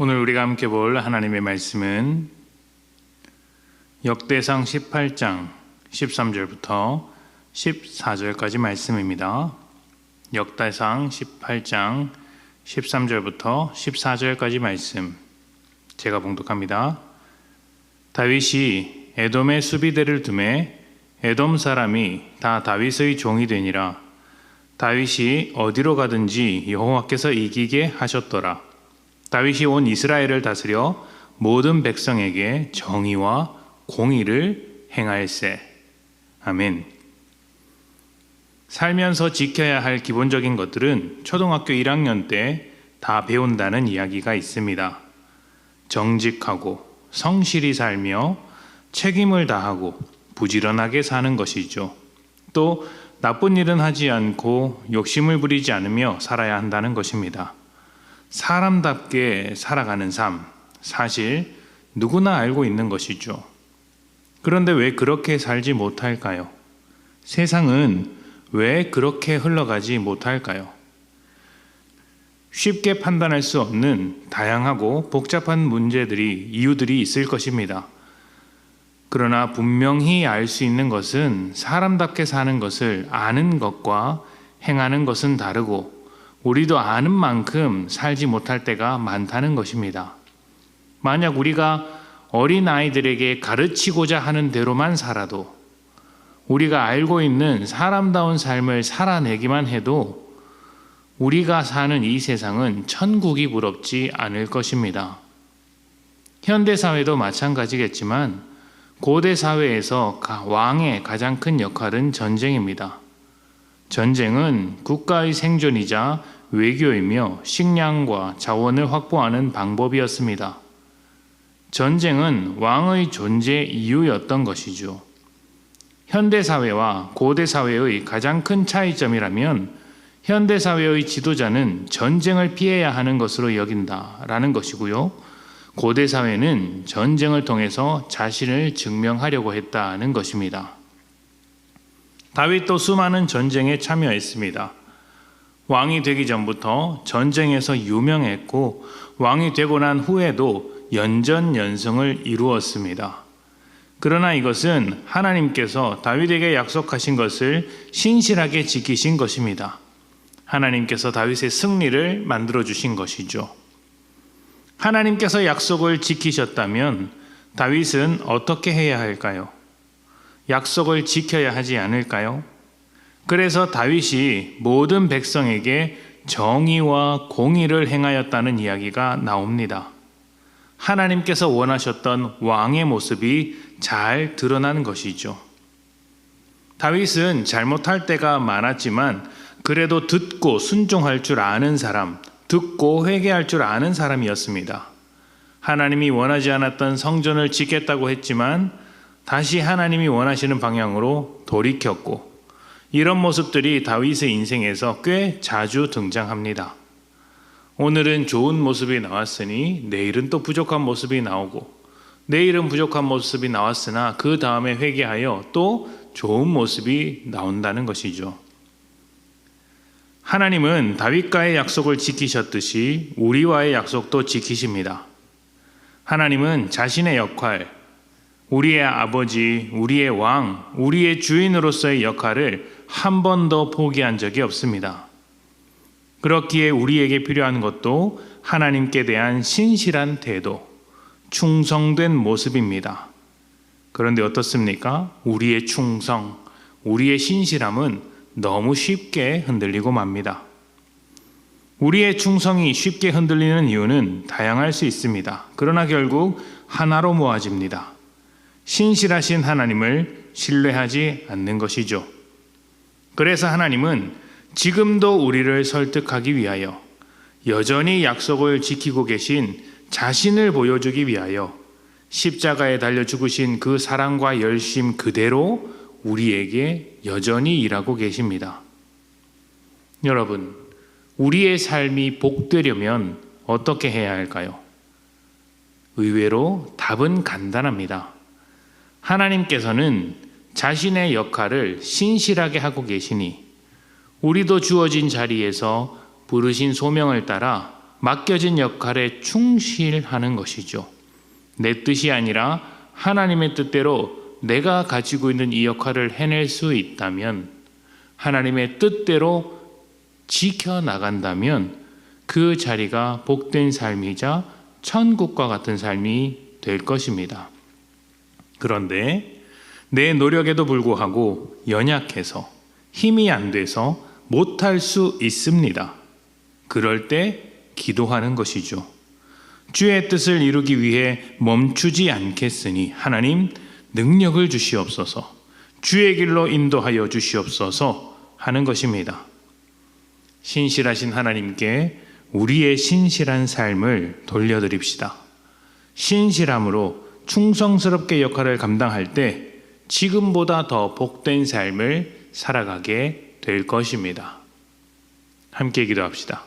오늘 우리가 함께 볼 하나님의 말씀은 역대상 18장 13절부터 14절까지 말씀입니다. 역대상 18장 13절부터 14절까지 말씀 제가 봉독합니다. 다윗이 에돔의 수비대를 두매 에돔 사람이 다 다윗의 종이 되니라. 다윗이 어디로 가든지 여호와께서 이기게 하셨더라. 다윗이 온 이스라엘을 다스려 모든 백성에게 정의와 공의를 행할세. 아멘. 살면서 지켜야 할 기본적인 것들은 초등학교 1학년 때 다 배운다는 이야기가 있습니다. 정직하고 성실히 살며 책임을 다하고 부지런하게 사는 것이죠. 또 나쁜 일은 하지 않고 욕심을 부리지 않으며 살아야 한다는 것입니다. 사람답게 살아가는 삶, 사실 누구나 알고 있는 것이죠. 그런데 왜 그렇게 살지 못할까요? 세상은 왜 그렇게 흘러가지 못할까요? 쉽게 판단할 수 없는 다양하고 복잡한 문제들이, 이유들이 있을 것입니다. 그러나 분명히 알 수 있는 것은 사람답게 사는 것을 아는 것과 행하는 것은 다르고 우리도 아는 만큼 살지 못할 때가 많다는 것입니다. 만약 우리가 어린아이들에게 가르치고자 하는 대로만 살아도, 우리가 알고 있는 사람다운 삶을 살아내기만 해도 우리가 사는 이 세상은 천국이 부럽지 않을 것입니다. 현대사회도 마찬가지겠지만 고대사회에서 왕의 가장 큰 역할은 전쟁입니다. 전쟁은 국가의 생존이자 외교이며 식량과 자원을 확보하는 방법이었습니다. 전쟁은 왕의 존재 이유였던 것이죠. 현대사회와 고대사회의 가장 큰 차이점이라면 현대사회의 지도자는 전쟁을 피해야 하는 것으로 여긴다라는 것이고요. 고대사회는 전쟁을 통해서 자신을 증명하려고 했다는 것입니다. 다윗도 수많은 전쟁에 참여했습니다. 왕이 되기 전부터 전쟁에서 유명했고 왕이 되고 난 후에도 연전연승을 이루었습니다. 그러나 이것은 하나님께서 다윗에게 약속하신 것을 신실하게 지키신 것입니다. 하나님께서 다윗의 승리를 만들어 주신 것이죠. 하나님께서 약속을 지키셨다면 다윗은 어떻게 해야 할까요? 약속을 지켜야 하지 않을까요? 그래서 다윗이 모든 백성에게 정의와 공의를 행하였다는 이야기가 나옵니다. 하나님께서 원하셨던 왕의 모습이 잘 드러나는 것이죠. 다윗은 잘못할 때가 많았지만 그래도 듣고 순종할 줄 아는 사람, 듣고 회개할 줄 아는 사람이었습니다. 하나님이 원하지 않았던 성전을 짓겠다고 했지만 다시 하나님이 원하시는 방향으로 돌이켰고, 이런 모습들이 다윗의 인생에서 꽤 자주 등장합니다. 오늘은 좋은 모습이 나왔으니 내일은 또 부족한 모습이 나오고, 내일은 부족한 모습이 나왔으나 그 다음에 회개하여 또 좋은 모습이 나온다는 것이죠. 하나님은 다윗과의 약속을 지키셨듯이 우리와의 약속도 지키십니다. 하나님은 자신의 역할, 우리의 아버지, 우리의 왕, 우리의 주인으로서의 역할을 한 번도 포기한 적이 없습니다. 그렇기에 우리에게 필요한 것도 하나님께 대한 신실한 태도, 충성된 모습입니다. 그런데 어떻습니까? 우리의 충성, 우리의 신실함은 너무 쉽게 흔들리고 맙니다. 우리의 충성이 쉽게 흔들리는 이유는 다양할 수 있습니다. 그러나 결국 하나로 모아집니다. 신실하신 하나님을 신뢰하지 않는 것이죠. 그래서 하나님은 지금도 우리를 설득하기 위하여 여전히 약속을 지키고 계신 자신을 보여주기 위하여 십자가에 달려 죽으신 그 사랑과 열심 그대로 우리에게 여전히 일하고 계십니다. 여러분, 우리의 삶이 복되려면 어떻게 해야 할까요? 의외로 답은 간단합니다. 하나님께서는 자신의 역할을 신실하게 하고 계시니 우리도 주어진 자리에서 부르신 소명을 따라 맡겨진 역할에 충실하는 것이죠. 내 뜻이 아니라 하나님의 뜻대로 내가 가지고 있는 이 역할을 해낼 수 있다면, 하나님의 뜻대로 지켜나간다면 그 자리가 복된 삶이자 천국과 같은 삶이 될 것입니다. 그런데 내 노력에도 불구하고 연약해서 힘이 안 돼서 못할 수 있습니다. 그럴 때 기도하는 것이죠. 주의 뜻을 이루기 위해 멈추지 않겠으니 하나님 능력을 주시옵소서, 주의 길로 인도하여 주시옵소서 하는 것입니다. 신실하신 하나님께 우리의 신실한 삶을 돌려드립시다. 신실함으로 충성스럽게 역할을 감당할 때 지금보다 더 복된 삶을 살아가게 될 것입니다. 함께 기도합시다.